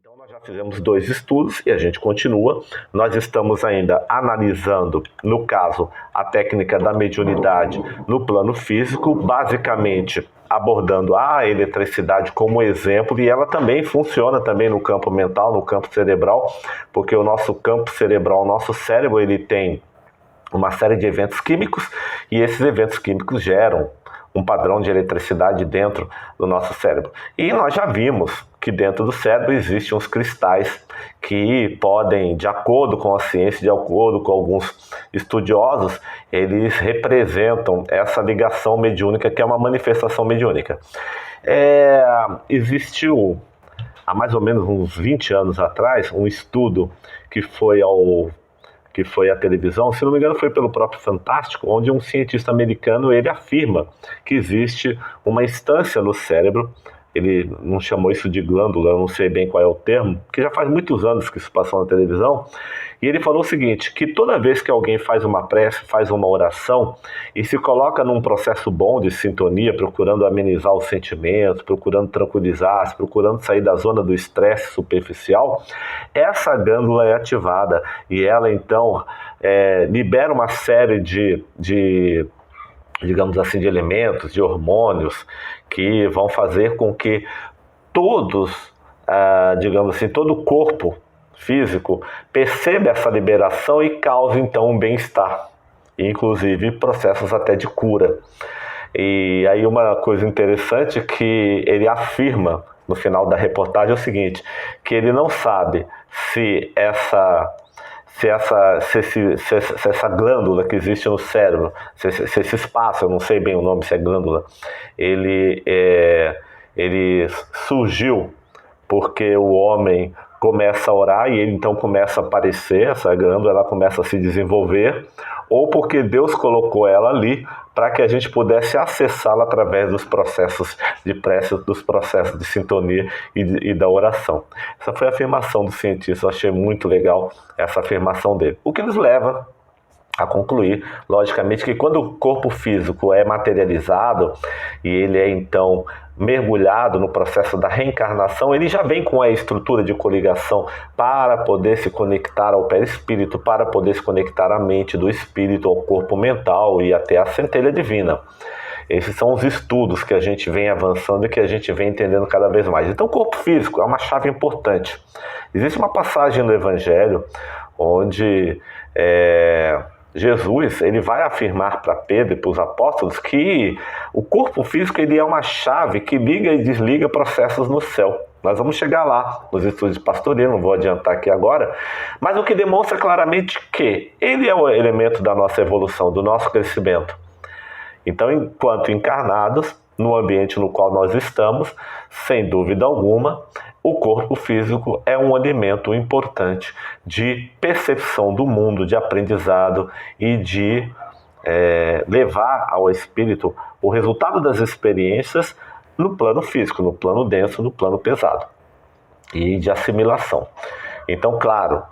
Então nós já fizemos 2 estudos e a gente continua. Nós estamos ainda analisando, no caso, a técnica da mediunidade no plano físico, basicamente abordando a eletricidade como exemplo, e ela também funciona também no campo mental, no campo cerebral, porque o nosso campo cerebral, o nosso cérebro, ele tem uma série de eventos químicos, e esses eventos químicos geram um padrão de eletricidade dentro do nosso cérebro. E nós já vimos que dentro do cérebro existem uns cristais que podem, de acordo com a ciência, de acordo com alguns estudiosos, eles representam essa ligação mediúnica, que é uma manifestação mediúnica. Existiu, há mais ou menos uns 20 anos atrás, um estudo que foi à televisão, se não me engano foi pelo próprio Fantástico, onde um cientista americano, ele afirma que existe uma instância no cérebro, ele não chamou isso de glândula, eu não sei bem qual é o termo, que já faz muitos anos que isso passou na televisão, e ele falou o seguinte, que toda vez que alguém faz uma prece, faz uma oração, e se coloca num processo bom de sintonia, procurando amenizar os sentimentos, procurando tranquilizar-se, procurando sair da zona do estresse superficial, essa glândula é ativada, e ela então libera uma série digamos assim, de elementos, de hormônios, que vão fazer com que digamos assim, todo o corpo físico perceba essa liberação e cause então um bem-estar, inclusive processos até de cura. E aí uma coisa interessante que ele afirma no final da reportagem é o seguinte, que ele não sabe se essa glândula que existe no cérebro, se esse espaço, eu não sei bem o nome, se é glândula, ele surgiu porque o homem começa a orar e ele então começa a aparecer, essa glândula, ela começa a se desenvolver, ou porque Deus colocou ela ali para que a gente pudesse acessá-la através dos processos de prece, dos processos de sintonia e da oração. Essa foi a afirmação do cientista, eu achei muito legal essa afirmação dele. O que nos leva a concluir, logicamente, que quando o corpo físico é materializado e ele é então mergulhado no processo da reencarnação, ele já vem com a estrutura de coligação para poder se conectar ao perispírito, para poder se conectar à mente do espírito, ao corpo mental e até à centelha divina. Esses são os estudos que a gente vem avançando e que a gente vem entendendo cada vez mais. Então o corpo físico é uma chave importante. Existe uma passagem no Evangelho onde Jesus, ele vai afirmar para Pedro e para os apóstolos que o corpo físico ele é uma chave que liga e desliga processos no céu. Nós vamos chegar lá nos estudos de pastoreio, não vou adiantar aqui agora, mas o que demonstra claramente que ele é o elemento da nossa evolução, do nosso crescimento. Então, enquanto encarnados, no ambiente no qual nós estamos, sem dúvida alguma, o corpo físico é um elemento importante de percepção do mundo, de aprendizado e de levar ao espírito o resultado das experiências no plano físico, no plano denso, no plano pesado e de assimilação. Então, claro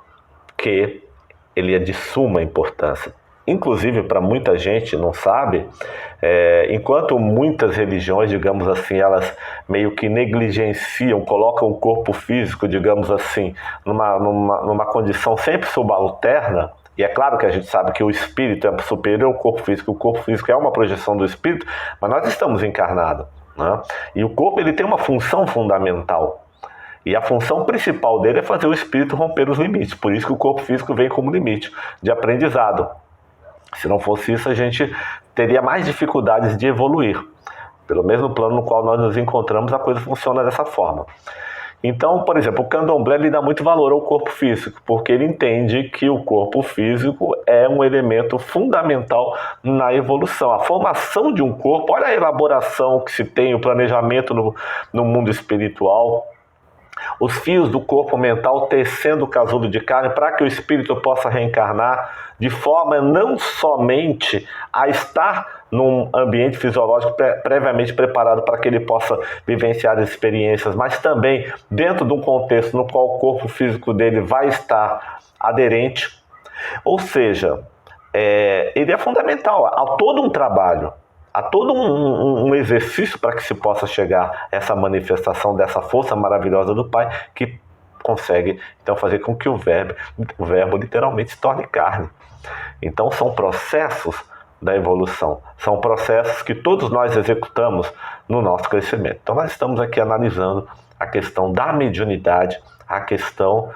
que ele é de suma importância. Inclusive, para muita gente não sabe, enquanto muitas religiões, digamos assim, elas meio que negligenciam, colocam o corpo físico, digamos assim, numa condição sempre subalterna, e é claro que a gente sabe que o espírito é superior ao corpo físico, o corpo físico é uma projeção do espírito, mas nós estamos encarnados, né? E o corpo ele tem uma função fundamental. E a função principal dele é fazer o espírito romper os limites. Por isso que o corpo físico vem como limite de aprendizado. Se não fosse isso, a gente teria mais dificuldades de evoluir. Pelo menos no plano no qual nós nos encontramos, a coisa funciona dessa forma. Então, por exemplo, o candomblé ele dá muito valor ao corpo físico, porque ele entende que o corpo físico é um elemento fundamental na evolução. A formação de um corpo, olha a elaboração que se tem, o planejamento no mundo espiritual, os fios do corpo mental tecendo o casulo de carne para que o espírito possa reencarnar de forma não somente a estar num ambiente fisiológico previamente preparado para que ele possa vivenciar as experiências, mas também dentro de um contexto no qual o corpo físico dele vai estar aderente. Ou seja, ele é fundamental a todo um trabalho. Há todo um exercício para que se possa chegar a essa manifestação dessa força maravilhosa do Pai, que consegue então fazer com que o verbo literalmente se torne carne. Então são processos da evolução, são processos que todos nós executamos no nosso crescimento. Então nós estamos aqui analisando a questão da mediunidade, a questão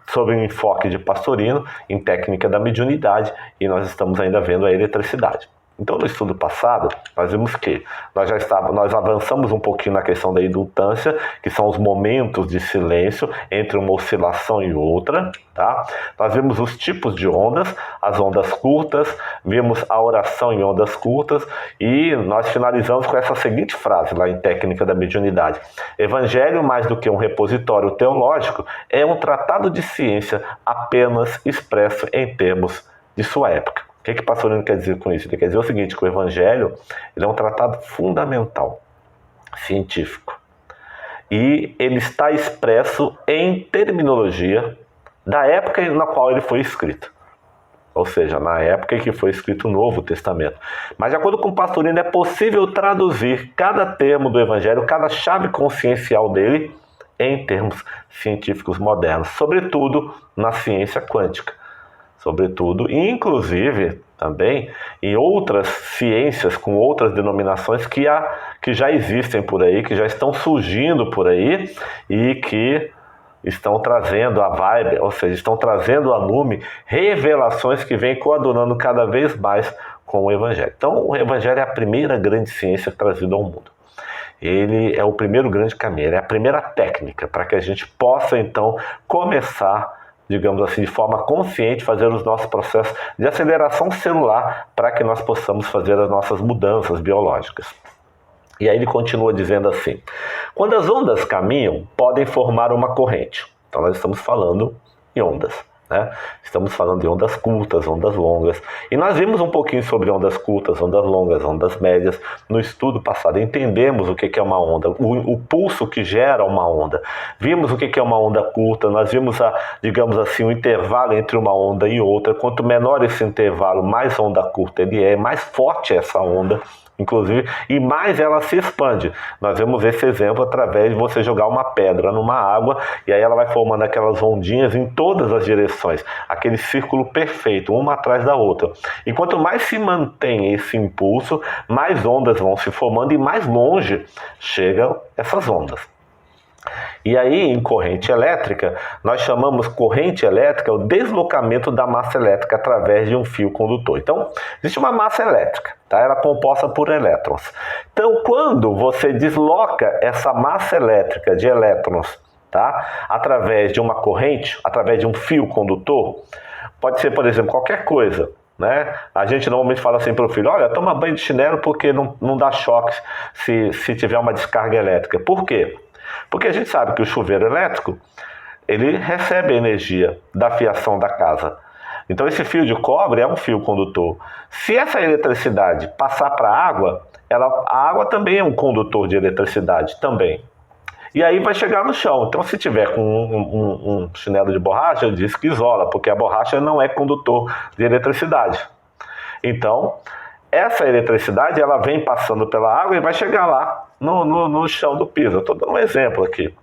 sobre o enfoque de Pastorino em técnica da mediunidade, e nós estamos ainda vendo a eletricidade. Então, no estudo passado, nós vimos que nós avançamos um pouquinho na questão da indultância, que são os momentos de silêncio entre uma oscilação e outra, tá? Nós vimos os tipos de ondas, as ondas curtas, vimos a oração em ondas curtas, e nós finalizamos com essa seguinte frase lá em técnica da mediunidade: Evangelho, mais do que um repositório teológico, é um tratado de ciência apenas expresso em termos de sua época. O que Pastorino quer dizer com isso? Ele quer dizer o seguinte, que o Evangelho ele é um tratado fundamental, científico. E ele está expresso em terminologia da época na qual ele foi escrito. Ou seja, na época em que foi escrito o Novo Testamento. Mas, de acordo com Pastorino, é possível traduzir cada termo do Evangelho, cada chave consciencial dele, em termos científicos modernos. Sobretudo na ciência quântica. Sobretudo, e inclusive também em outras ciências com outras denominações que já existem por aí, que já estão surgindo por aí e que estão trazendo a vibe, ou seja, estão trazendo a lume revelações que vêm coadunando cada vez mais com o Evangelho. Então, o Evangelho é a primeira grande ciência trazida ao mundo. Ele é o primeiro grande caminho, ele é a primeira técnica para que a gente possa, então, começar, digamos assim, de forma consciente, fazer os nossos processos de aceleração celular para que nós possamos fazer as nossas mudanças biológicas. E aí ele continua dizendo assim: quando as ondas caminham, podem formar uma corrente. Então nós estamos falando em ondas, né? Estamos falando de ondas curtas, ondas longas. E nós vimos um pouquinho sobre ondas curtas, ondas longas, ondas médias. No estudo passado entendemos o que é uma onda, o pulso que gera uma onda. Vimos o que é uma onda curta, nós vimos, digamos assim, o intervalo entre uma onda e outra. Quanto menor esse intervalo, mais onda curta ele é, mais forte é essa onda, inclusive, e mais ela se expande. Nós vemos esse exemplo através de você jogar uma pedra numa água e aí ela vai formando aquelas ondinhas em todas as direções, aquele círculo perfeito, uma atrás da outra. E quanto mais se mantém esse impulso, mais ondas vão se formando e mais longe chegam essas ondas. E aí, em corrente elétrica, nós chamamos corrente elétrica o deslocamento da massa elétrica através de um fio condutor. Então, existe uma massa elétrica, tá? Ela é composta por elétrons. Então, quando você desloca essa massa elétrica de elétrons, tá? Através de uma corrente, através de um fio condutor, pode ser, por exemplo, qualquer coisa, né? A gente normalmente fala assim para o filho: olha, toma banho de chinelo porque não dá choque se tiver uma descarga elétrica. Por quê? Porque a gente sabe que o chuveiro elétrico, ele recebe a energia da fiação da casa. Então esse fio de cobre é um fio condutor. Se essa eletricidade passar para a água água também é um condutor de eletricidade também. E aí vai chegar no chão. Então se tiver com um chinelo de borracha, eu disse que isola, porque a borracha não é condutor de eletricidade. Então, essa eletricidade ela vem passando pela água e vai chegar lá no chão do piso. Eu estou dando um exemplo aqui.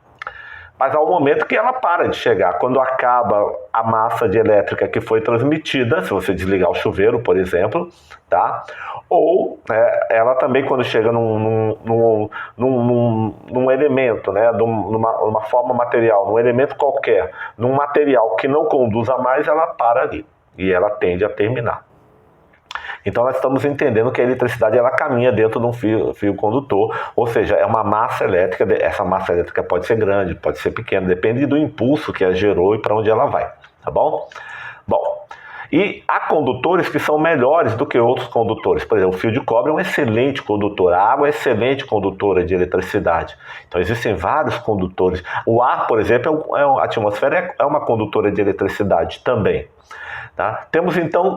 Mas há um momento que ela para de chegar. Quando acaba a massa de elétrica que foi transmitida, se você desligar o chuveiro, por exemplo, tá? Ou ela também, quando chega num elemento, né? numa forma material, num elemento qualquer, num material que não conduza mais, ela para ali. E ela tende a terminar. Então nós estamos entendendo que a eletricidade ela caminha dentro de um fio condutor, ou seja, é uma massa elétrica. Essa massa elétrica pode ser grande, pode ser pequena, depende do impulso que a gerou e para onde ela vai, tá bom? Bom, e há condutores que são melhores do que outros condutores. Por exemplo, o fio de cobre é um excelente condutor, a água é excelente condutora de eletricidade. Então existem vários condutores. O ar, por exemplo, a atmosfera é uma condutora de eletricidade também. Tá?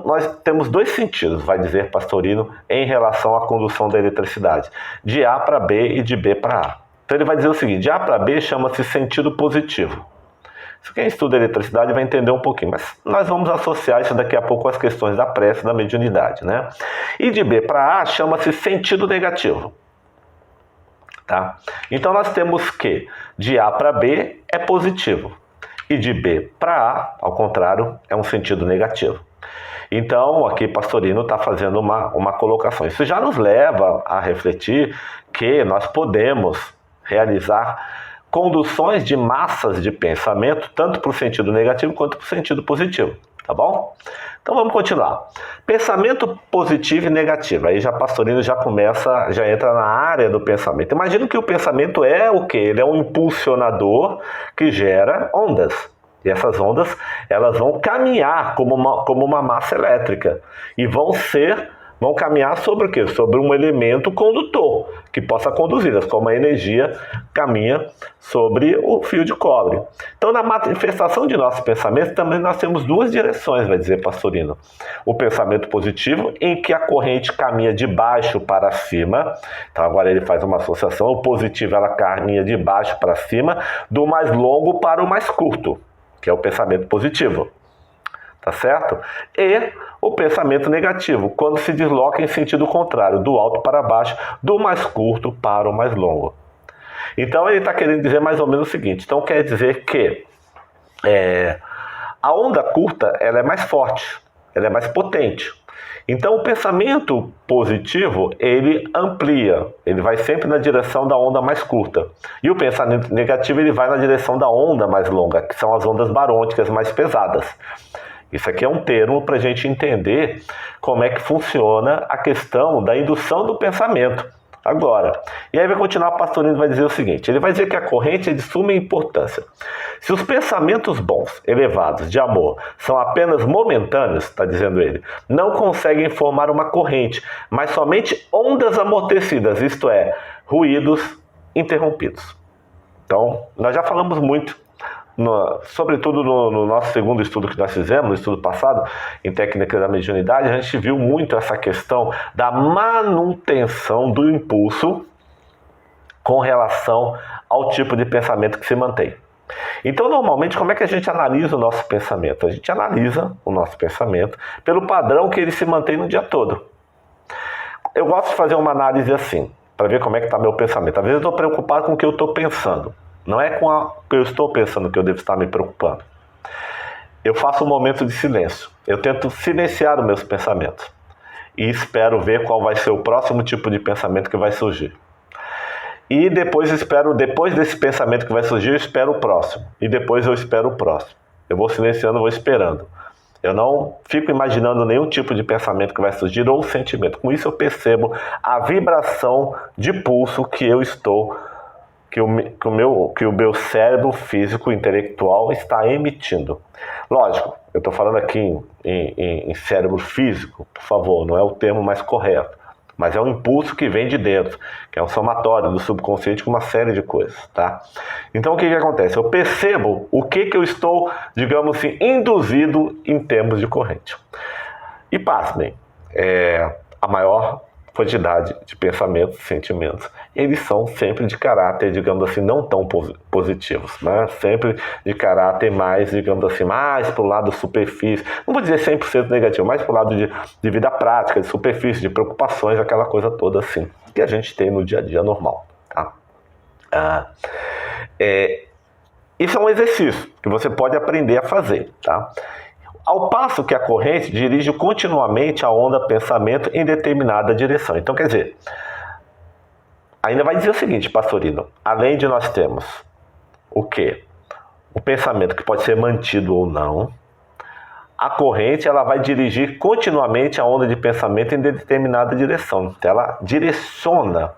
Nós temos dois sentidos, vai dizer Pastorino, em relação à condução da eletricidade: de A para B e de B para A. Então ele vai dizer o seguinte: de A para B chama-se sentido positivo. Se quem estuda eletricidade vai entender um pouquinho, mas nós vamos associar isso daqui a pouco às questões da prece e da mediunidade, né? E de B para A chama-se sentido negativo. tá? Então nós temos que de A para B é positivo e de B para A, ao contrário, é um sentido negativo. Então, aqui Pastorino está fazendo uma colocação. Isso já nos leva a refletir que nós podemos realizar conduções de massas de pensamento, tanto para o sentido negativo quanto para o sentido positivo, tá bom? Então vamos continuar. Pensamento positivo e negativo. Aí já Pastorino já entra na área do pensamento. Imagina que o pensamento é o quê? Ele é um impulsionador que gera ondas. E essas ondas, elas vão caminhar como uma massa elétrica. E vão caminhar sobre o quê? Sobre um elemento condutor, que possa conduzi-las, como a energia caminha sobre o fio de cobre. Então, na manifestação de nossos pensamentos, também nós temos duas direções, vai dizer Pastorino. O pensamento positivo, em que a corrente caminha de baixo para cima. Então, agora ele faz uma associação. O positivo, ela caminha de baixo para cima, do mais longo para o mais curto, que é o pensamento positivo, tá certo? E o pensamento negativo, quando se desloca em sentido contrário, do alto para baixo, do mais curto para o mais longo. Então ele está querendo dizer mais ou menos o seguinte, então quer dizer que a onda curta ela é mais forte, ela é mais potente. Então o pensamento positivo, ele amplia, ele vai sempre na direção da onda mais curta. E o pensamento negativo, ele vai na direção da onda mais longa, que são as ondas barônicas mais pesadas. Isso aqui é um termo para a gente entender como é que funciona a questão da indução do pensamento. Agora, e aí vai continuar, Pastorino vai dizer o seguinte, ele vai dizer que a corrente é de suma importância. Se os pensamentos bons, elevados, de amor, são apenas momentâneos, está dizendo ele, não conseguem formar uma corrente, mas somente ondas amortecidas, isto é, ruídos interrompidos. Então, nós já falamos muito, sobretudo no nosso segundo estudo que nós fizemos, no estudo passado, em técnica da mediunidade, a gente viu muito essa questão da manutenção do impulso com relação ao tipo de pensamento que se mantém. Então, normalmente, como é que a gente analisa o nosso pensamento? A gente analisa o nosso pensamento pelo padrão que ele se mantém no dia todo. Eu gosto de fazer uma análise assim, para ver como é que está meu pensamento. Às vezes eu estou preocupado com o que eu estou pensando. Não é com o que eu estou pensando que eu devo estar me preocupando. Eu faço um momento de silêncio. Eu tento silenciar os meus pensamentos. E espero ver qual vai ser o próximo tipo de pensamento que vai surgir. E depois desse pensamento que vai surgir, eu espero o próximo. E depois eu espero o próximo. Eu vou silenciando, vou esperando. Eu não fico imaginando nenhum tipo de pensamento que vai surgir ou sentimento. Com isso eu percebo a vibração de pulso que eu estou que o meu cérebro físico intelectual está emitindo. Lógico, eu estou falando aqui em cérebro físico, por favor, não é o termo mais correto, mas é um impulso que vem de dentro, que é um somatório do subconsciente com uma série de coisas, tá? Então o que acontece? Eu percebo o que eu estou, digamos assim, induzido em termos de corrente. E pasmem, a maior quantidade de pensamentos, sentimentos, eles são sempre de caráter, digamos assim, não tão positivos, né? Sempre de caráter mais, digamos assim, mais para o lado superfície, não vou dizer 100% negativo, mais para o lado de vida prática, de superfície, de preocupações, aquela coisa toda assim, que a gente tem no dia a dia normal, tá? Isso é um exercício que você pode aprender a fazer, tá? Ao passo que a corrente dirige continuamente a onda pensamento em determinada direção. Então, quer dizer, ainda vai dizer o seguinte, Pastorino, além de nós termos o quê? O pensamento que pode ser mantido ou não, a corrente ela vai dirigir continuamente a onda de pensamento em determinada direção. Então, ela direciona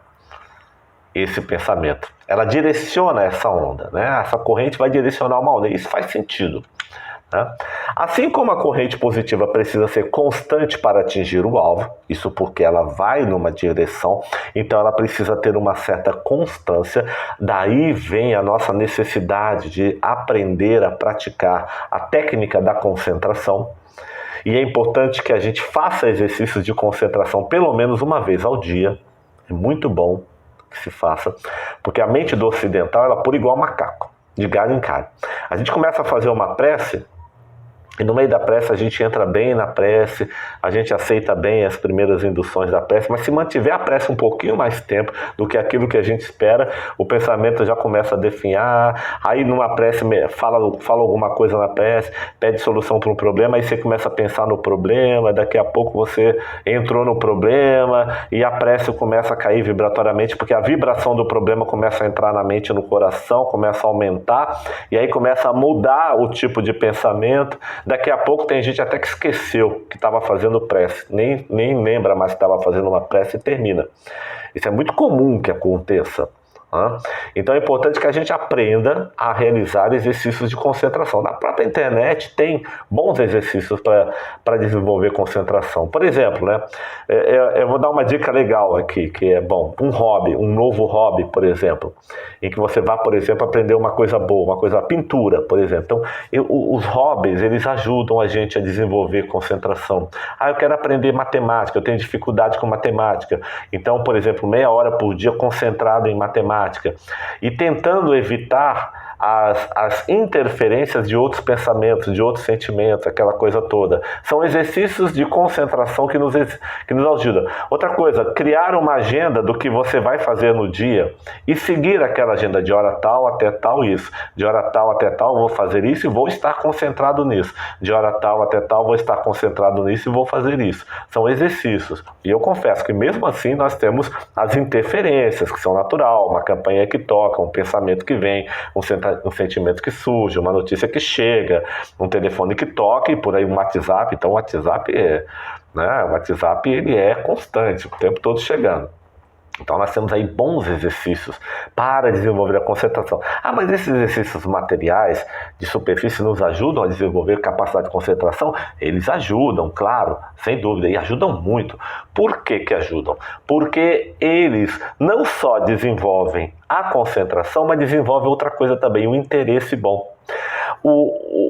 esse pensamento. Ela direciona essa onda, né? Essa corrente vai direcionar uma onda. Isso faz sentido. Né? Assim como a corrente positiva precisa ser constante para atingir o alvo, isso porque ela vai numa direção, então ela precisa ter uma certa constância, daí vem a nossa necessidade de aprender a praticar a técnica da concentração, e é importante que a gente faça exercícios de concentração pelo menos uma vez ao dia, é muito bom que se faça, porque a mente do ocidental ela é por igual macaco, de galho em galho. A gente começa a fazer uma prece, E no meio da prece a gente entra bem na prece, a gente aceita bem as primeiras induções da prece, mas se mantiver a prece um pouquinho mais tempo do que aquilo que a gente espera, o pensamento já começa a definhar, aí numa prece fala alguma coisa na prece, pede solução para um problema, aí você começa a pensar no problema, daqui a pouco você entrou no problema e a prece começa a cair vibratoriamente, porque a vibração do problema começa a entrar na mente e no coração, começa a aumentar, e aí começa a mudar o tipo de pensamento. Daqui a pouco tem gente até que esqueceu que estava fazendo prece, nem lembra mais que estava fazendo uma prece e termina. Isso é muito comum que aconteça. Então é importante que a gente aprenda a realizar exercícios de concentração. Na própria internet tem bons exercícios para desenvolver concentração. Por exemplo, né, eu vou dar uma dica legal aqui, que é bom, um hobby, um novo hobby, por exemplo, em que você vá, por exemplo, aprender uma coisa boa, uma coisa, pintura, por exemplo. Então, os hobbies, eles ajudam a gente a desenvolver concentração. Eu quero aprender matemática, eu tenho dificuldade com matemática. Então, por exemplo, meia hora por dia concentrado em matemática, e tentando evitar as interferências de outros pensamentos, de outros sentimentos, aquela coisa toda. São exercícios de concentração que nos ajudam. Outra coisa, criar uma agenda do que você vai fazer no dia e seguir aquela agenda de hora tal até tal isso. De hora tal até tal vou fazer isso e vou estar concentrado nisso. De hora tal até tal vou estar concentrado nisso e vou fazer isso. São exercícios. E eu confesso que mesmo assim nós temos as interferências, que são natural, uma campanha que toca, um pensamento que vem, um sentimento que surge, uma notícia que chega, um telefone que toca e por aí um WhatsApp. Então o WhatsApp ele é constante, o tempo todo chegando. Então nós temos aí bons exercícios para desenvolver a concentração. Mas esses exercícios materiais de superfície nos ajudam a desenvolver capacidade de concentração? Eles ajudam, claro, sem dúvida, e ajudam muito. Por que ajudam? Porque eles não só desenvolvem a concentração, mas desenvolvem outra coisa também, um interesse bom.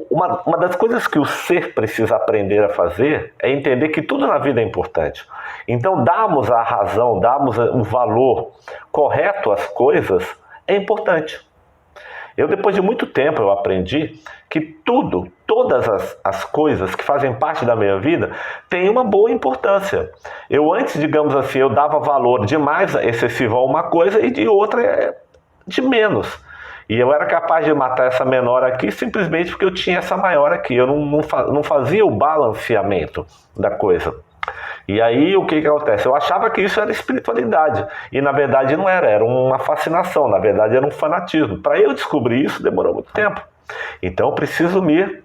Uma das coisas que o ser precisa aprender a fazer é entender que tudo na vida é importante. Então, darmos a razão, darmos um valor correto às coisas é importante. Depois de muito tempo, eu aprendi que todas as coisas que fazem parte da minha vida têm uma boa importância. Antes, digamos assim, eu dava valor demais excessivo a uma coisa e de outra de menos. E eu era capaz de matar essa menor aqui simplesmente porque eu tinha essa maior aqui. Eu não fazia o balanceamento da coisa. E aí o que acontece? Eu achava que isso era espiritualidade. E na verdade não era uma fascinação, na verdade era um fanatismo. Para eu descobrir isso demorou muito tempo. Então eu preciso me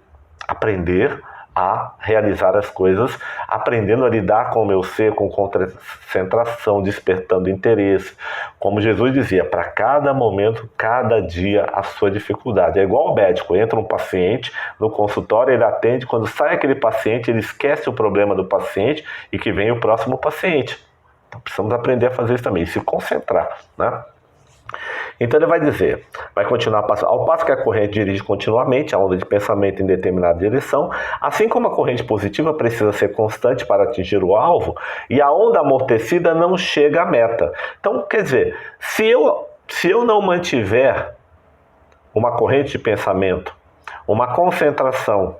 aprender a realizar as coisas, aprendendo a lidar com o meu ser, com concentração, despertando interesse. Como Jesus dizia, para cada momento, cada dia, a sua dificuldade. É igual ao médico, entra um paciente no consultório, ele atende, quando sai aquele paciente, ele esquece o problema do paciente e que vem o próximo paciente. Então precisamos aprender a fazer isso também, se concentrar, né? Então ele vai dizer, vai continuar passando, ao passo que a corrente dirige continuamente a onda de pensamento em determinada direção, assim como a corrente positiva precisa ser constante para atingir o alvo, e a onda amortecida não chega à meta. Então, quer dizer, se eu não mantiver uma corrente de pensamento, uma concentração,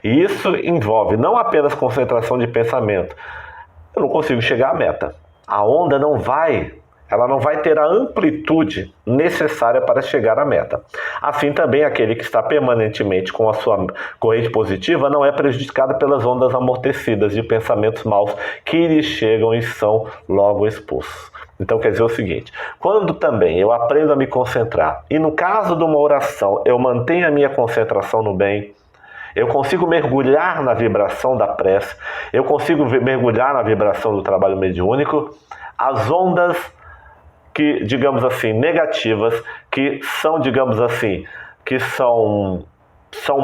e isso envolve não apenas concentração de pensamento, eu não consigo chegar à meta. A onda não vai ter a amplitude necessária para chegar à meta. Assim também aquele que está permanentemente com a sua corrente positiva não é prejudicado pelas ondas amortecidas de pensamentos maus que lhe chegam e são logo expulsos. Então quer dizer o seguinte, quando também eu aprendo a me concentrar e no caso de uma oração eu mantenho a minha concentração no bem, eu consigo mergulhar na vibração da prece, eu consigo mergulhar na vibração do trabalho mediúnico, as ondas que, digamos assim, negativas, que são, digamos assim, que são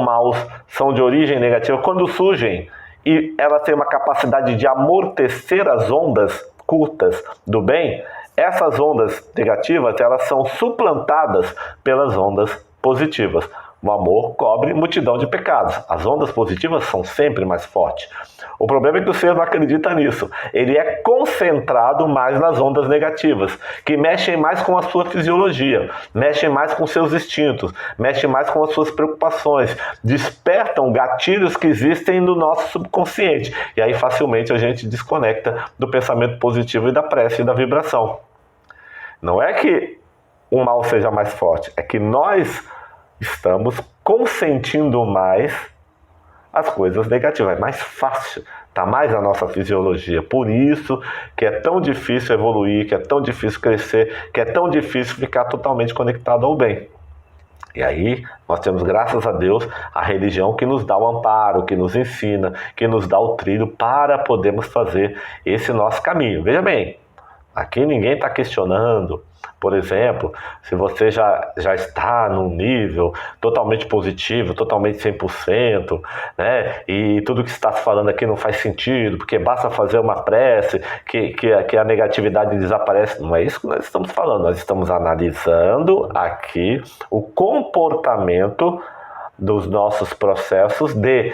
maus, são de origem negativa, quando surgem e elas têm uma capacidade de amortecer as ondas curtas do bem, essas ondas negativas, elas são suplantadas pelas ondas positivas. O amor cobre multidão de pecados. As ondas positivas são sempre mais fortes. O problema é que o ser não acredita nisso. Ele é concentrado mais nas ondas negativas, que mexem mais com a sua fisiologia, mexem mais com seus instintos, mexem mais com as suas preocupações, despertam gatilhos que existem no nosso subconsciente. E aí facilmente a gente desconecta do pensamento positivo e da prece e da vibração. Não é que o mal seja mais forte, é que nós estamos consentindo mais as coisas negativas. É mais fácil, está mais na nossa fisiologia. Por isso que é tão difícil evoluir, que é tão difícil crescer, que é tão difícil ficar totalmente conectado ao bem. E aí nós temos, graças a Deus, a religião que nos dá o amparo, que nos ensina, que nos dá o trilho para podermos fazer esse nosso caminho. Veja bem, aqui ninguém está questionando, por exemplo, se você já está num nível totalmente positivo, totalmente 100%, né? E tudo que está se falando aqui não faz sentido, porque basta fazer uma prece que a negatividade desaparece. Não é isso que nós estamos falando, nós estamos analisando aqui o comportamento dos nossos processos de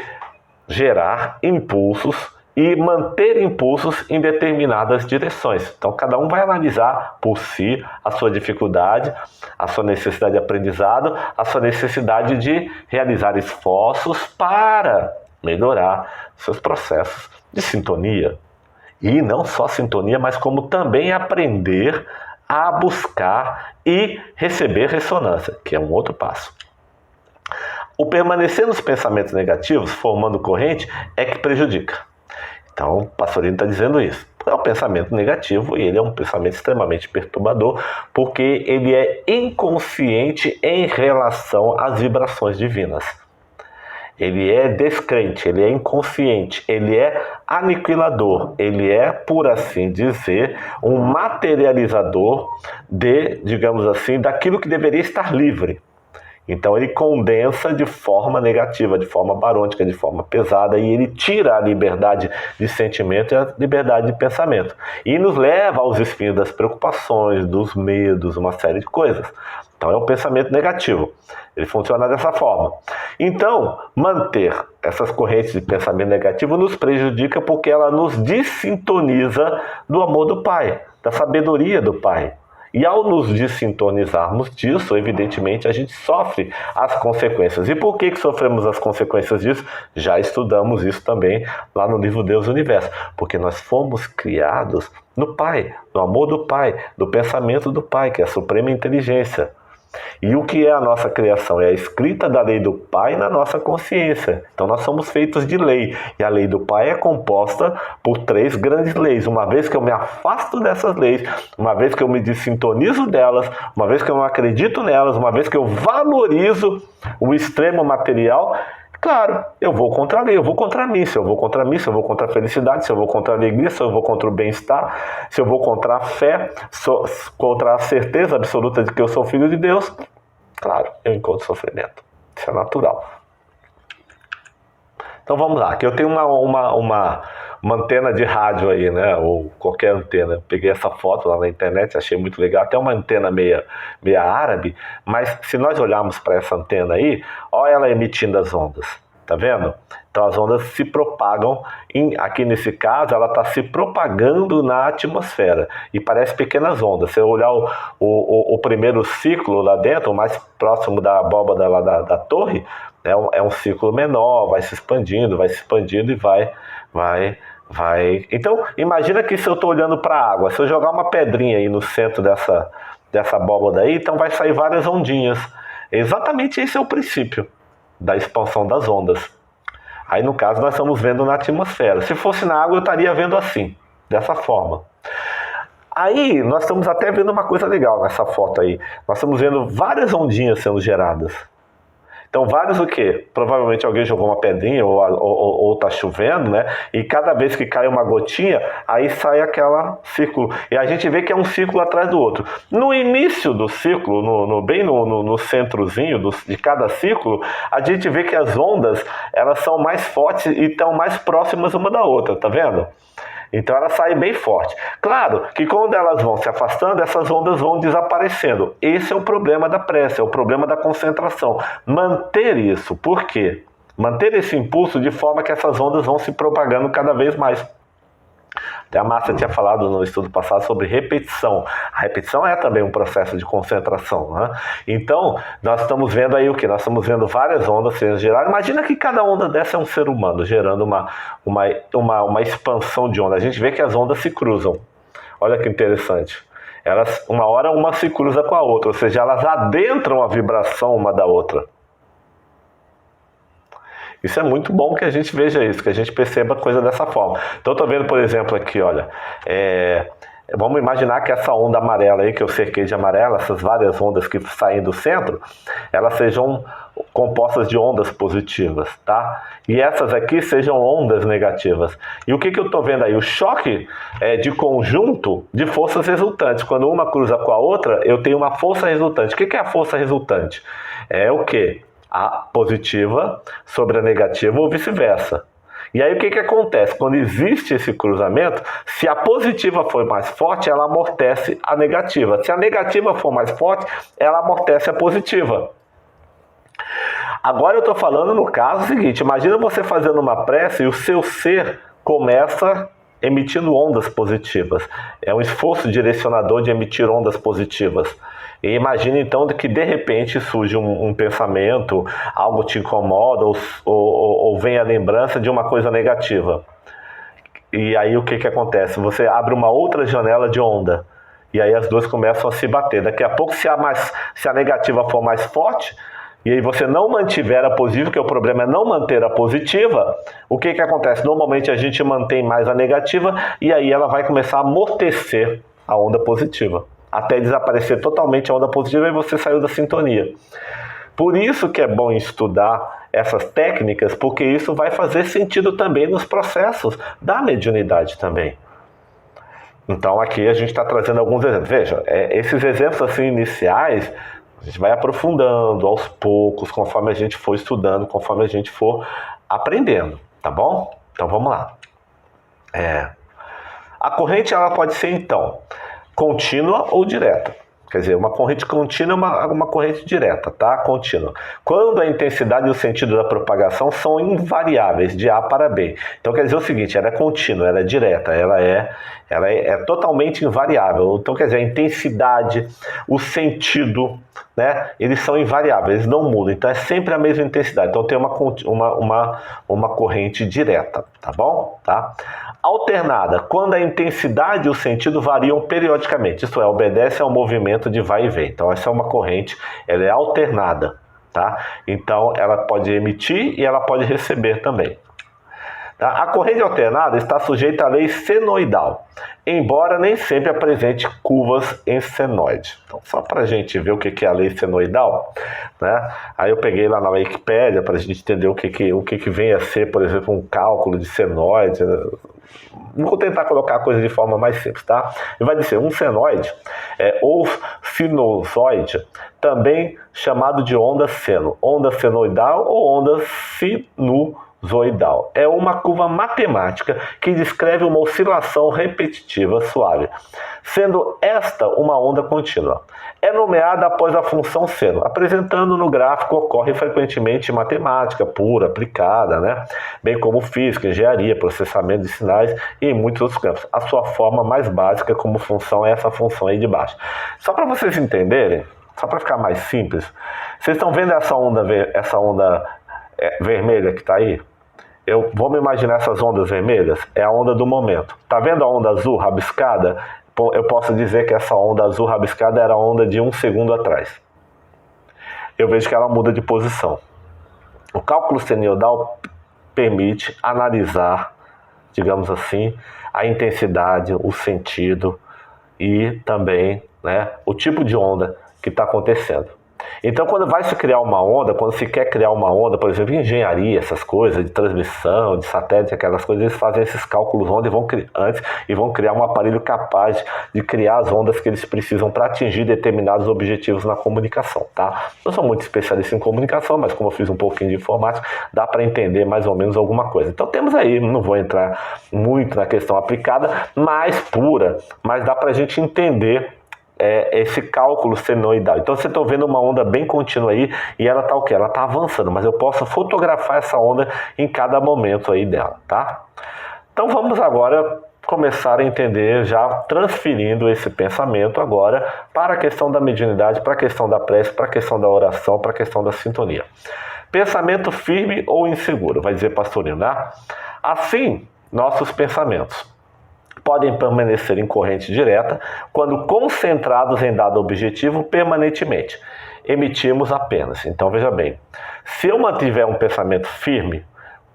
gerar impulsos e manter impulsos em determinadas direções. Então, cada um vai analisar por si a sua dificuldade, a sua necessidade de aprendizado, a sua necessidade de realizar esforços para melhorar seus processos de sintonia. E não só sintonia, mas como também aprender a buscar e receber ressonância, que é um outro passo. O permanecer nos pensamentos negativos, formando corrente, é que prejudica. Então, o Pastorino está dizendo isso. É um pensamento negativo e ele é um pensamento extremamente perturbador, porque ele é inconsciente em relação às vibrações divinas. Ele é descrente, ele é inconsciente, ele é aniquilador, ele é, por assim dizer, um materializador de, digamos assim, daquilo que deveria estar livre. Então ele condensa de forma negativa, de forma barônica, de forma pesada, e ele tira a liberdade de sentimento e a liberdade de pensamento. E nos leva aos espinhos das preocupações, dos medos, uma série de coisas. Então é um pensamento negativo. Ele funciona dessa forma. Então, manter essas correntes de pensamento negativo nos prejudica porque ela nos dessintoniza do amor do Pai, da sabedoria do Pai. E ao nos desintonizarmos disso, evidentemente, a gente sofre as consequências. E por que sofremos as consequências disso? Já estudamos isso também lá no livro Deus e Universo. Porque nós fomos criados no Pai, no amor do Pai, do pensamento do Pai, que é a suprema inteligência. E o que é a nossa criação? É a escrita da lei do Pai na nossa consciência. Então nós somos feitos de lei. E a lei do Pai é composta por 3 grandes leis. Uma vez que eu me afasto dessas leis, uma vez que eu me dessintonizo delas, uma vez que eu não acredito nelas, uma vez que eu valorizo o extremo material, claro, eu vou contra a lei, eu vou contra mim. Se eu vou contra mim, se eu vou contra a felicidade, se eu vou contra a alegria, se eu vou contra o bem-estar, se eu vou contra a fé, contra a certeza absoluta de que eu sou filho de Deus, claro, eu encontro sofrimento. Isso é natural. Então vamos lá, que eu tenho uma antena de rádio aí, né? Ou qualquer antena. Eu peguei essa foto lá na internet, achei muito legal. Até uma antena meia árabe. Mas se nós olharmos para essa antena aí, olha ela emitindo as ondas. Tá vendo? Então as ondas se propagam, aqui nesse caso, ela está se propagando na atmosfera. E parece pequenas ondas. Se eu olhar o primeiro ciclo lá dentro, o mais próximo da abóbada lá da torre, é um ciclo menor, vai se expandindo e vai. Então, imagina que se eu estou olhando para a água, se eu jogar uma pedrinha aí no centro dessa abóbada aí, então vai sair várias ondinhas. Exatamente esse é o princípio da expansão das ondas. Aí, no caso, nós estamos vendo na atmosfera. Se fosse na água, eu estaria vendo assim, dessa forma. Aí, nós estamos até vendo uma coisa legal nessa foto aí. Nós estamos vendo várias ondinhas sendo geradas. Então, vários o quê? Provavelmente alguém jogou uma pedrinha ou tá chovendo, né? E cada vez que cai uma gotinha, aí sai aquele círculo. E a gente vê que é um círculo atrás do outro. No início do círculo, bem no centrozinho de cada círculo, a gente vê que as ondas, elas são mais fortes e estão mais próximas uma da outra, tá vendo? Então ela sai bem forte. Claro que quando elas vão se afastando, essas ondas vão desaparecendo. Esse é o problema da prece, é o problema da concentração. Manter isso. Por quê? Manter esse impulso de forma que essas ondas vão se propagando cada vez mais. Até a Márcia tinha falado no estudo passado sobre repetição. A repetição é também um processo de concentração, né? Então, nós estamos vendo aí o que? Nós estamos vendo várias ondas sendo geradas. Imagina que cada onda dessa é um ser humano, gerando uma expansão de onda. A gente vê que as ondas se cruzam. Olha que interessante. Elas, uma hora uma se cruza com a outra, ou seja, elas adentram a vibração uma da outra. Isso é muito bom que a gente veja isso, que a gente perceba a coisa dessa forma. Então eu estou vendo, por exemplo, aqui, olha, vamos imaginar que essa onda amarela aí, que eu cerquei de amarela, essas várias ondas que saem do centro, elas sejam compostas de ondas positivas, tá? E essas aqui sejam ondas negativas. E o que eu estou vendo aí? O choque de conjunto de forças resultantes. Quando uma cruza com a outra, eu tenho uma força resultante. O que é a força resultante? É o quê? A positiva sobre a negativa ou vice-versa. E aí o que acontece? Quando existe esse cruzamento, se a positiva for mais forte, ela amortece a negativa. Se a negativa for mais forte, ela amortece a positiva. Agora eu estou falando no caso seguinte, imagina você fazendo uma prece e o seu ser começa emitindo ondas positivas. É um esforço direcionador de emitir ondas positivas. E imagina então que de repente surge um pensamento, algo te incomoda ou vem a lembrança de uma coisa negativa. E aí o que acontece? Você abre uma outra janela de onda. E aí as duas começam a se bater. Daqui a pouco, se a negativa for mais forte, e aí você não mantiver a positiva, que o problema é não manter a positiva, o que acontece? Normalmente a gente mantém mais a negativa e aí ela vai começar a amortecer a onda positiva, até desaparecer totalmente a onda positiva e você saiu da sintonia. Por isso que é bom estudar essas técnicas, porque isso vai fazer sentido também nos processos da mediunidade também. Então aqui a gente está trazendo alguns exemplos. Veja, esses exemplos assim iniciais, a gente vai aprofundando aos poucos, conforme a gente for estudando, conforme a gente for aprendendo, tá bom? Então vamos lá. A corrente ela pode ser então contínua ou direta. Quer dizer, uma corrente contínua é uma corrente direta, tá? Contínua. Quando a intensidade e o sentido da propagação são invariáveis, de A para B. Então quer dizer o seguinte, ela é contínua, ela é direta, ela é totalmente invariável. Então quer dizer, a intensidade, o sentido, né? Eles são invariáveis, eles não mudam. Então é sempre a mesma intensidade. Então tem uma corrente direta, tá bom? Tá? Alternada, quando a intensidade e o sentido variam periodicamente, isto é, obedece ao movimento de vai e vem. Então essa é uma corrente, ela é alternada, tá? Então ela pode emitir e ela pode receber também. Tá? A corrente alternada está sujeita à lei senoidal, embora nem sempre apresente curvas em senoide. Então, só para a gente ver o que é a lei senoidal, né? Aí eu peguei lá na Wikipédia para a gente entender o que vem a ser, por exemplo, um cálculo de senoide. Vou tentar colocar a coisa de forma mais simples, tá? E vai dizer, um senoide ou sinusoide, também chamado de onda seno, onda senoidal ou onda sinusoidal. É uma curva matemática que descreve uma oscilação repetitiva suave, sendo esta uma onda contínua. É nomeada após a função seno, apresentando no gráfico, ocorre frequentemente em matemática pura, aplicada, né? Bem como física, engenharia, processamento de sinais e em muitos outros campos. A sua forma mais básica como função é essa função aí de baixo. Só para vocês entenderem, só para ficar mais simples, vocês estão vendo essa onda vermelha que está aí? Vamos imaginar essas ondas vermelhas? É a onda do momento. Tá vendo a onda azul rabiscada? Eu posso dizer que essa onda azul rabiscada era a onda de 1 segundo atrás. Eu vejo que ela muda de posição. O cálculo senoidal permite analisar, digamos assim, a intensidade, o sentido e também, né, o tipo de onda que está acontecendo. Então, quando vai se criar uma onda, quando se quer criar uma onda, por exemplo, engenharia, essas coisas, de transmissão, de satélite, aquelas coisas, eles fazem esses cálculos onde vão criar um aparelho capaz de criar as ondas que eles precisam para atingir determinados objetivos na comunicação, tá? Eu sou muito especialista em comunicação, mas como eu fiz um pouquinho de informática, dá para entender mais ou menos alguma coisa. Então, temos aí, não vou entrar muito na questão aplicada, mais pura, mas dá para a gente entender esse cálculo senoidal. Então vocês estão vendo uma onda bem contínua aí e ela está o quê? Ela está avançando, mas eu posso fotografar essa onda em cada momento aí dela, tá? Então vamos agora começar a entender, já transferindo esse pensamento agora para a questão da mediunidade, para a questão da prece, para a questão da oração, para a questão da sintonia. Pensamento firme ou inseguro, vai dizer Pastorino, né? Assim, nossos pensamentos podem permanecer em corrente direta quando concentrados em dado objetivo permanentemente. Emitimos apenas. Então, veja bem, se eu mantiver um pensamento firme,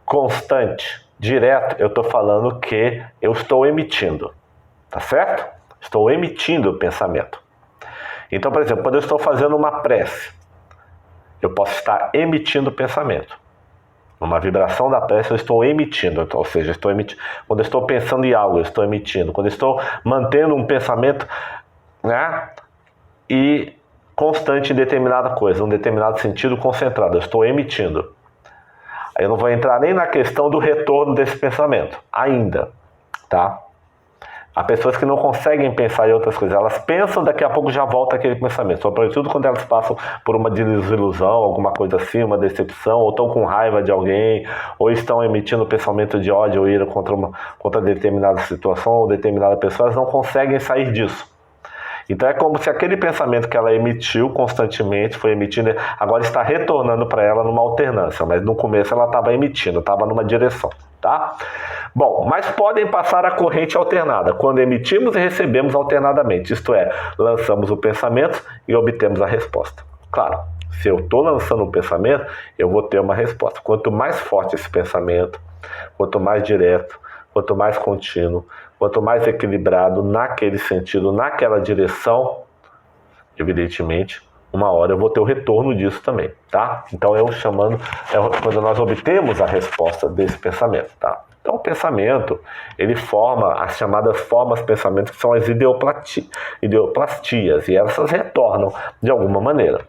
constante, direto, eu estou falando que eu estou emitindo, tá certo? Estou emitindo o pensamento. Então, por exemplo, quando eu estou fazendo uma prece, eu posso estar emitindo o pensamento. Uma vibração da prece eu estou emitindo, ou seja, estou emitindo. Quando eu estou pensando em algo, eu estou emitindo. Quando eu estou mantendo um pensamento, né, e constante em determinada coisa, um determinado sentido concentrado, eu estou emitindo. Aí eu não vou entrar nem na questão do retorno desse pensamento, ainda, tá? Há pessoas que não conseguem pensar em outras coisas. Elas pensam, daqui a pouco já volta aquele pensamento. Sobretudo quando elas passam por uma desilusão, alguma coisa assim, uma decepção, ou estão com raiva de alguém, ou estão emitindo pensamento de ódio ou ira contra determinada situação ou determinada pessoa, elas não conseguem sair disso. Então é como se aquele pensamento que ela emitiu constantemente, foi emitindo, agora está retornando para ela numa alternância, mas no começo ela estava emitindo, estava numa direção, tá? Bom, mas podem passar a corrente alternada, quando emitimos e recebemos alternadamente, isto é, lançamos o pensamento e obtemos a resposta. Claro, se eu estou lançando um pensamento, eu vou ter uma resposta. Quanto mais forte esse pensamento, quanto mais direto, quanto mais contínuo, quanto mais equilibrado naquele sentido, naquela direção, evidentemente, uma hora eu vou ter o retorno disso também, tá? Então quando nós obtemos a resposta desse pensamento, tá? Então o pensamento, ele forma as chamadas formas de pensamento, que são as ideoplastias, e essas retornam de alguma maneira.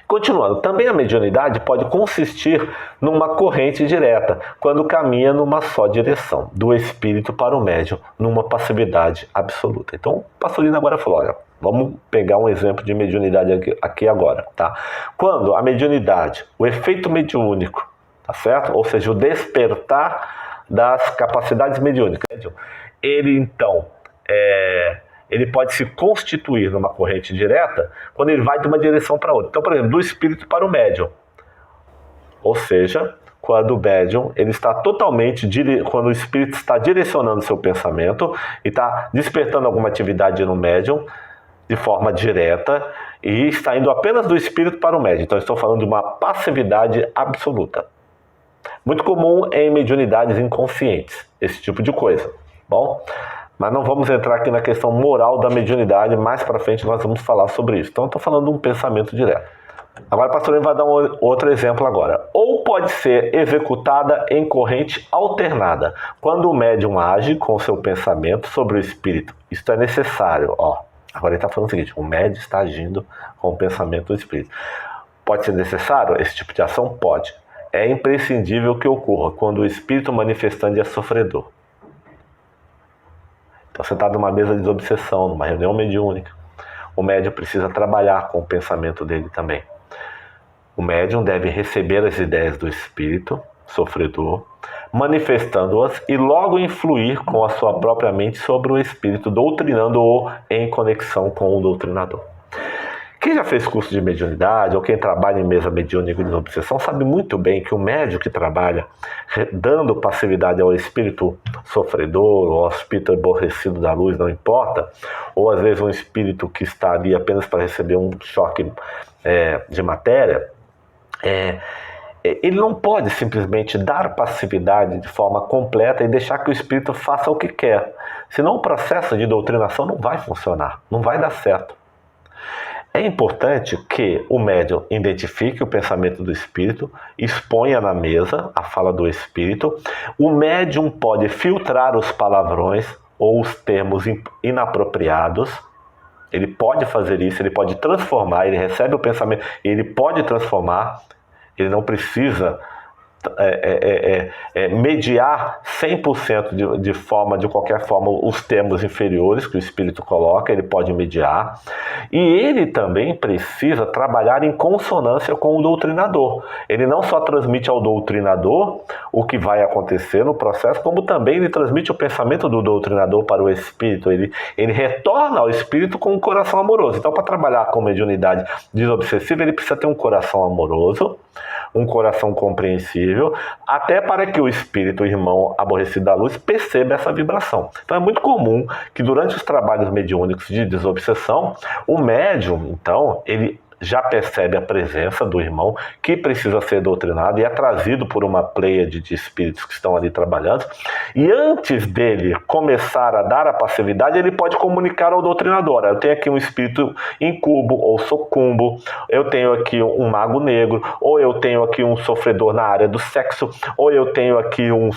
Continuando, também a mediunidade pode consistir numa corrente direta, quando caminha numa só direção, do espírito para o médium, numa passividade absoluta. Então, o Pastorino agora falou, olha, vamos pegar um exemplo de mediunidade aqui agora, tá? Quando a mediunidade, o efeito mediúnico, tá certo? Ou seja, o despertar das capacidades mediúnicas, ele então ele pode se constituir numa corrente direta quando ele vai de uma direção para outra. Então, por exemplo, do espírito para o médium. Ou seja, quando o médium, ele está totalmente, quando o espírito está direcionando seu pensamento e está despertando alguma atividade no médium de forma direta e está indo apenas do espírito para o médium. Então, estou falando de uma passividade absoluta. Muito comum em mediunidades inconscientes, esse tipo de coisa. Bom, mas não vamos entrar aqui na questão moral da mediunidade, mais para frente nós vamos falar sobre isso. Então, eu estou falando de um pensamento direto. Agora, o Pastorino vai dar um outro exemplo agora. Ou pode ser executada em corrente alternada, quando o médium age com seu pensamento sobre o espírito. Isto é necessário, ó. Agora ele está falando o seguinte, o médium está agindo com o pensamento do espírito. Pode ser necessário esse tipo de ação? Pode. É imprescindível que ocorra quando o espírito manifestante é sofredor. Então, sentado numa mesa de desobsessão, numa reunião mediúnica, o médium precisa trabalhar com o pensamento dele também. O médium deve receber as ideias do espírito sofredor, manifestando-as e logo influir com a sua própria mente sobre o espírito, doutrinando-o em conexão com o doutrinador. Quem já fez curso de mediunidade ou quem trabalha em mesa mediúnica de obsessão sabe muito bem que o médium que trabalha dando passividade ao espírito sofredor, ou ao espírito aborrecido da luz, não importa, ou às vezes um espírito que está ali apenas para receber um choque de matéria, ele não pode simplesmente dar passividade de forma completa e deixar que o espírito faça o que quer. Senão o processo de doutrinação não vai funcionar, não vai dar certo. É importante que o médium identifique o pensamento do espírito, exponha na mesa a fala do espírito. O médium pode filtrar os palavrões ou os termos inapropriados. Ele pode fazer isso, ele pode transformar, ele recebe o pensamento, ele pode transformar, ele não precisa mediar 100% de qualquer forma os termos inferiores que o espírito coloca, ele pode mediar. E ele também precisa trabalhar em consonância com o doutrinador. Ele não só transmite ao doutrinador o que vai acontecer no processo, como também ele transmite o pensamento do doutrinador para o espírito. Ele retorna ao espírito com um coração amoroso. Então, para trabalhar com mediunidade desobsessiva, ele precisa ter um coração amoroso, um coração compreensível, até para que o espírito, o irmão aborrecido da luz, perceba essa vibração. Então é muito comum que durante os trabalhos mediúnicos de desobsessão, o médium, então, ele já percebe a presença do irmão que precisa ser doutrinado e é trazido por uma pleiade de espíritos que estão ali trabalhando. E antes dele começar a dar a passividade, ele pode comunicar ao doutrinador: eu tenho aqui um espírito incubo ou sucumbo, eu tenho aqui um mago negro, ou eu tenho aqui um sofredor na área do sexo, ou eu tenho aqui um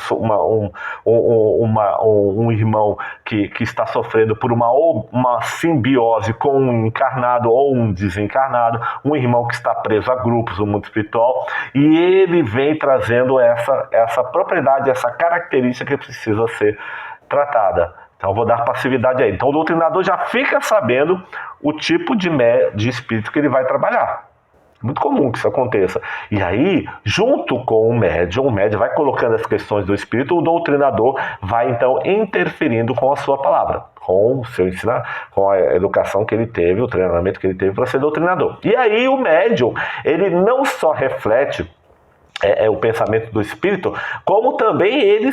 irmão que está sofrendo por uma simbiose com um encarnado ou um desencarnado, um irmão que está preso a grupos no mundo espiritual, e ele vem trazendo essa propriedade, essa característica que precisa ser tratada. Então eu vou dar passividade aí. Então o doutrinador já fica sabendo o tipo de espírito que ele vai trabalhar. Muito comum que isso aconteça. E aí, junto com o médium vai colocando as questões do espírito, o doutrinador vai então interferindo com a sua palavra, com o seu ensino, com a educação que ele teve, o treinamento que ele teve para ser doutrinador. E aí o médium, ele não só reflete o pensamento do espírito, como também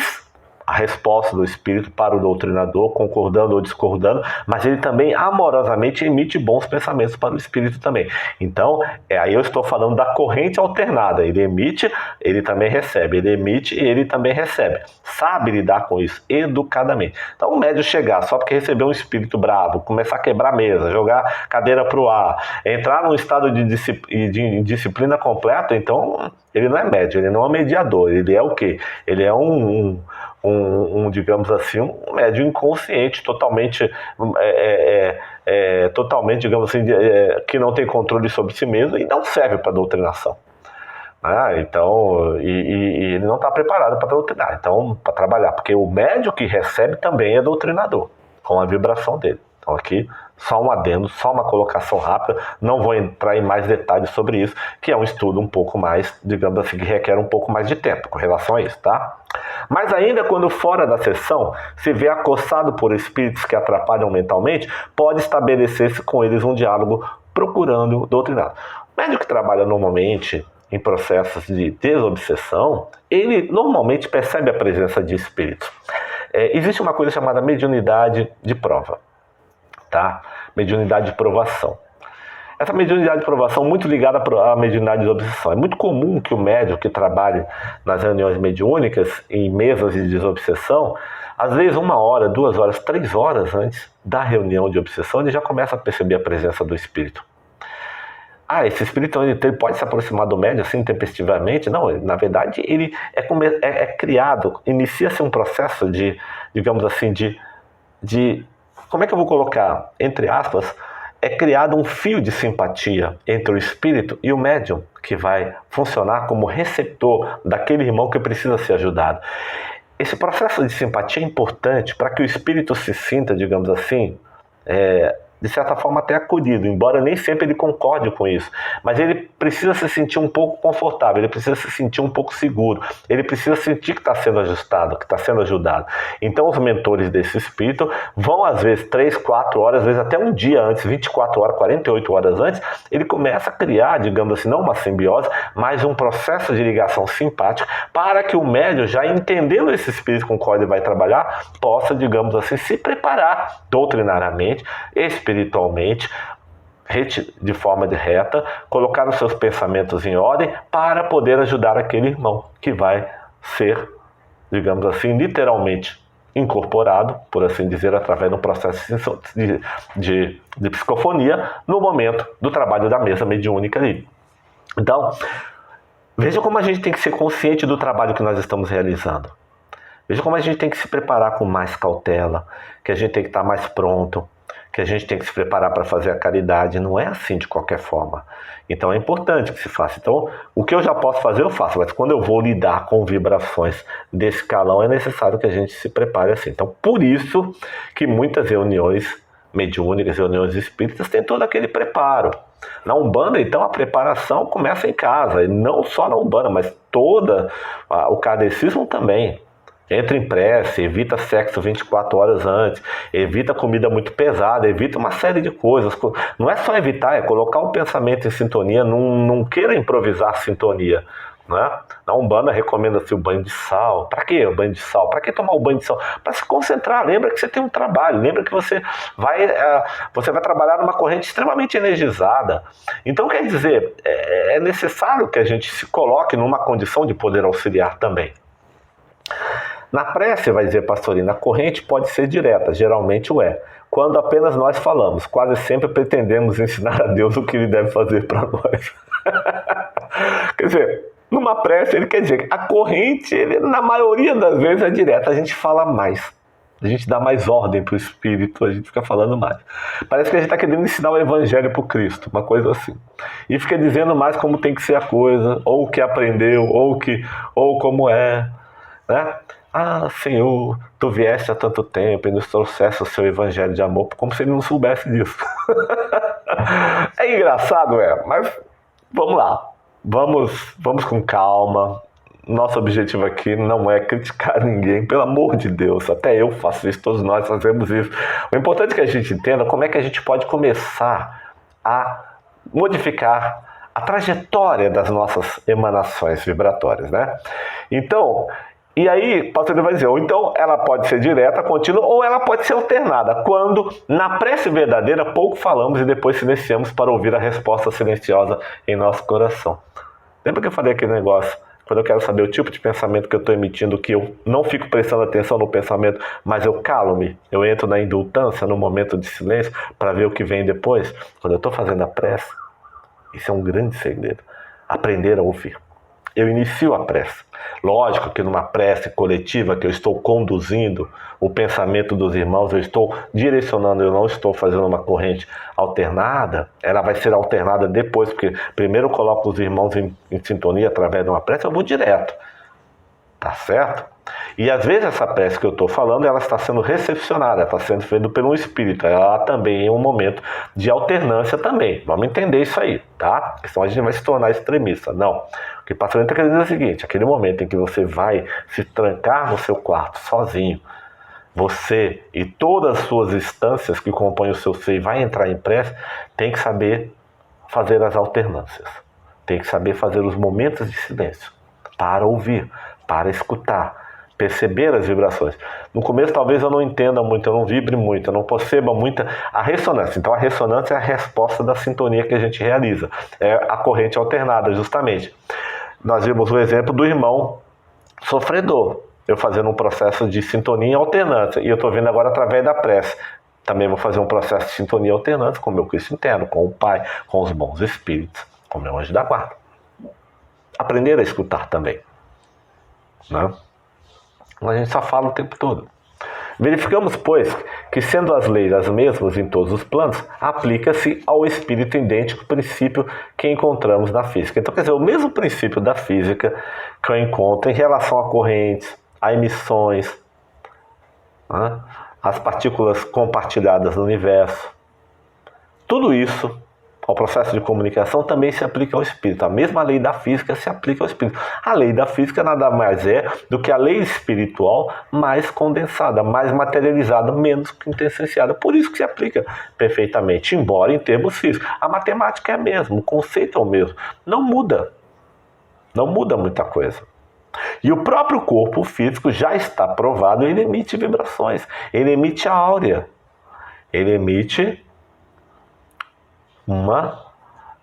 a resposta do espírito para o doutrinador, concordando ou discordando, mas ele também amorosamente emite bons pensamentos para o espírito também. Então, aí eu estou falando da corrente alternada. Ele emite, ele também recebe. Ele emite e ele também recebe. Sabe lidar com isso educadamente. Então, o médium chegar só porque recebeu um espírito bravo, começar a quebrar a mesa, jogar cadeira para o ar, entrar num estado de disciplina completa, então ele não é médium, ele não é mediador. Ele é o quê? Ele é digamos assim, um médium inconsciente, totalmente, digamos assim, que não tem controle sobre si mesmo e não serve para doutrinação. Então, e ele não está preparado para doutrinar, então, para trabalhar, porque o médium que recebe também é doutrinador, com a vibração dele. Então aqui, só um adendo, só uma colocação rápida, não vou entrar em mais detalhes sobre isso, que é um estudo um pouco mais, digamos assim, que requer um pouco mais de tempo com relação a isso, tá? Mas ainda quando fora da sessão se vê acossado por espíritos que atrapalham mentalmente, pode estabelecer-se com eles um diálogo procurando doutrinar. O médium que trabalha normalmente em processos de desobsessão, ele normalmente percebe a presença de espíritos. Existe uma coisa chamada mediunidade de prova. Tá? Mediunidade de provação. Essa mediunidade de provação é muito ligada à mediunidade de obsessão. É muito comum que o médium que trabalhe nas reuniões mediúnicas, em mesas de desobsessão, às vezes 1 hora, 2 horas, 3 horas antes da reunião de obsessão, ele já começa a perceber a presença do espírito. Esse espírito ele pode se aproximar do médium assim tempestivamente? Não, na verdade ele é criado, inicia-se um processo de, digamos assim, como é que eu vou colocar? Entre aspas, é criado um fio de simpatia entre o espírito e o médium, que vai funcionar como receptor daquele irmão que precisa ser ajudado. Esse processo de simpatia é importante para que o espírito se sinta, digamos assim, de certa forma até acolhido, embora nem sempre ele concorde com isso, mas ele precisa se sentir um pouco confortável, ele precisa se sentir um pouco seguro, ele precisa sentir que está sendo ajustado, que está sendo ajudado. Então os mentores desse espírito vão às vezes 3, 4 horas, às vezes até um dia antes, 24 horas, 48 horas antes, ele começa a criar, digamos assim, não uma simbiose, mas um processo de ligação simpática para que o médium, já entendendo esse espírito com o qual ele vai trabalhar, possa, digamos assim, se preparar doutrinariamente, espiritualmente, de forma reta, colocar os seus pensamentos em ordem para poder ajudar aquele irmão que vai ser, digamos assim, literalmente incorporado, por assim dizer, através de um processo de psicofonia no momento do trabalho da mesa mediúnica ali. Então, veja como a gente tem que ser consciente do trabalho que nós estamos realizando. Veja como a gente tem que se preparar com mais cautela, que a gente tem que estar mais pronto, que a gente tem que se preparar para fazer a caridade. Não é assim de qualquer forma. Então é importante que se faça. Então, o que eu já posso fazer, eu faço. Mas quando eu vou lidar com vibrações desse calão, é necessário que a gente se prepare assim. Então, por isso que muitas reuniões mediúnicas, reuniões espíritas, têm todo aquele preparo. Na Umbanda, então, a preparação começa em casa. E não só na Umbanda, mas o kardecismo também. Entra em prece, evita sexo 24 horas antes, evita comida muito pesada, evita uma série de coisas. Não é só evitar, é colocar o pensamento em sintonia, não queira improvisar a sintonia. Né? Na Umbanda recomenda-se o banho de sal. Para que o banho de sal? Para que tomar o banho de sal? Para se concentrar. Lembra que você tem um trabalho, lembra que você vai trabalhar numa corrente extremamente energizada. Então, quer dizer, é necessário que a gente se coloque numa condição de poder auxiliar também. Na prece, vai dizer Pastorina, a corrente pode ser direta, geralmente o é. Quando apenas nós falamos, quase sempre pretendemos ensinar a Deus o que Ele deve fazer para nós. Quer dizer, numa prece, ele quer dizer que a corrente, na maioria das vezes, é direta. A gente fala mais. A gente dá mais ordem para o Espírito, a gente fica falando mais. Parece que a gente está querendo ensinar o Evangelho para o Cristo, uma coisa assim. E fica dizendo mais como tem que ser a coisa, ou o que aprendeu, ou como é, né? Ah, Senhor, Tu vieste há tanto tempo e nos trouxeste o seu evangelho de amor, como se ele não soubesse disso. É engraçado, mas vamos lá. Vamos com calma. Nosso objetivo aqui não é criticar ninguém, pelo amor de Deus. Até eu faço isso, todos nós fazemos isso. O importante é que a gente entenda como é que a gente pode começar a modificar a trajetória das nossas emanações vibratórias, né? Então, e aí, o pastor vai dizer, ou então ela pode ser direta, contínua, ou ela pode ser alternada, quando na prece verdadeira pouco falamos e depois silenciamos para ouvir a resposta silenciosa em nosso coração. Lembra que eu falei aquele negócio? Quando eu quero saber o tipo de pensamento que eu estou emitindo, que eu não fico prestando atenção no pensamento, mas eu calo-me, eu entro na indultância, no momento de silêncio, para ver o que vem depois. Quando eu estou fazendo a prece, isso é um grande segredo, aprender a ouvir. Eu inicio a prece. Lógico que numa prece coletiva que eu estou conduzindo o pensamento dos irmãos, eu estou direcionando, eu não estou fazendo uma corrente alternada, ela vai ser alternada depois, porque primeiro eu coloco os irmãos em sintonia através de uma prece, eu vou direto. Tá certo? E às vezes essa prece que eu estou falando, ela está sendo recepcionada, está sendo feita por um espírito. Ela também é um momento de alternância também. Vamos entender isso aí, tá? Porque senão a gente vai se tornar extremista. Não. O que o pastor está querendo dizer é o seguinte, aquele momento em que você vai se trancar no seu quarto sozinho, você e todas as suas instâncias que compõem o seu ser vai entrar em prece, tem que saber fazer as alternâncias. Tem que saber fazer os momentos de silêncio para ouvir, para escutar, perceber as vibrações. No começo talvez eu não entenda muito, eu não vibre muito, eu não perceba muita a ressonância. Então a ressonância é a resposta da sintonia que a gente realiza. É a corrente alternada, justamente. Nós vimos o exemplo do irmão sofredor. Eu fazendo um processo de sintonia e alternância. E eu estou vendo agora através da prece. Também vou fazer um processo de sintonia e alternância com o meu Cristo interno, com o Pai, com os bons espíritos, com o meu anjo da guarda. Aprender a escutar também. Né? A gente só fala o tempo todo. Verificamos, pois, que sendo as leis as mesmas em todos os planos, aplica-se ao espírito idêntico princípio que encontramos na física. Então, quer dizer, o mesmo princípio da física que eu encontro em relação a correntes, a emissões, né? As partículas compartilhadas no universo. Tudo isso, ao processo de comunicação, também se aplica ao espírito. A mesma lei da física se aplica ao espírito. A lei da física nada mais é do que a lei espiritual mais condensada, mais materializada, menos quintessenciada. Por isso que se aplica perfeitamente, embora em termos físicos. A matemática é a mesma, o conceito é o mesmo. Não muda. Não muda muita coisa. E o próprio corpo físico já está provado, ele emite vibrações. Ele emite a áurea. Ele emite uma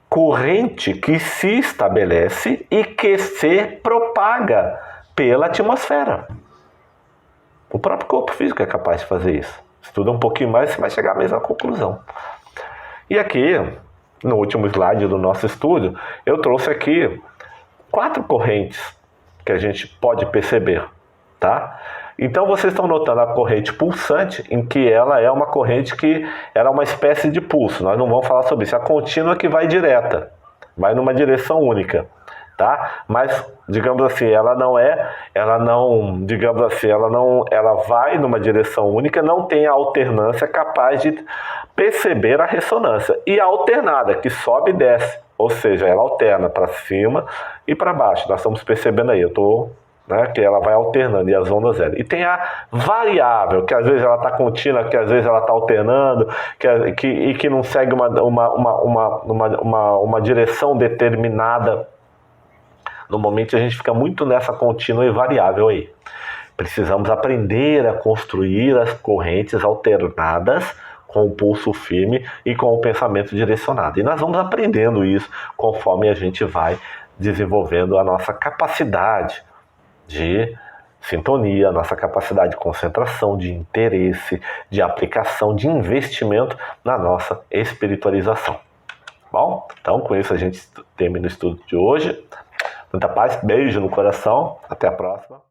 corrente que se estabelece e que se propaga pela atmosfera. O próprio corpo físico é capaz de fazer isso. Estuda um pouquinho mais, você vai chegar à mesma conclusão. E aqui, no último slide do nosso estudo, eu trouxe aqui 4 correntes que a gente pode perceber, tá? Então vocês estão notando a corrente pulsante, em que ela é uma corrente que era uma espécie de pulso. Nós não vamos falar sobre isso. A contínua que vai direta, vai numa direção única, tá? Mas digamos assim, ela vai numa direção única, não tem a alternância capaz de perceber a ressonância. E a alternada, que sobe e desce, ou seja, ela alterna para cima e para baixo. Nós estamos percebendo aí, que ela vai alternando, e as ondas L. E tem a variável, que às vezes ela está contínua, que às vezes ela está alternando, que não segue uma direção determinada. Normalmente a gente fica muito nessa contínua e variável aí. Precisamos aprender a construir as correntes alternadas com o pulso firme e com o pensamento direcionado. E nós vamos aprendendo isso conforme a gente vai desenvolvendo a nossa capacidade de sintonia, nossa capacidade de concentração, de interesse, de aplicação, de investimento na nossa espiritualização. Bom, então com isso a gente termina o estudo de hoje. Muita paz, beijo no coração, até a próxima.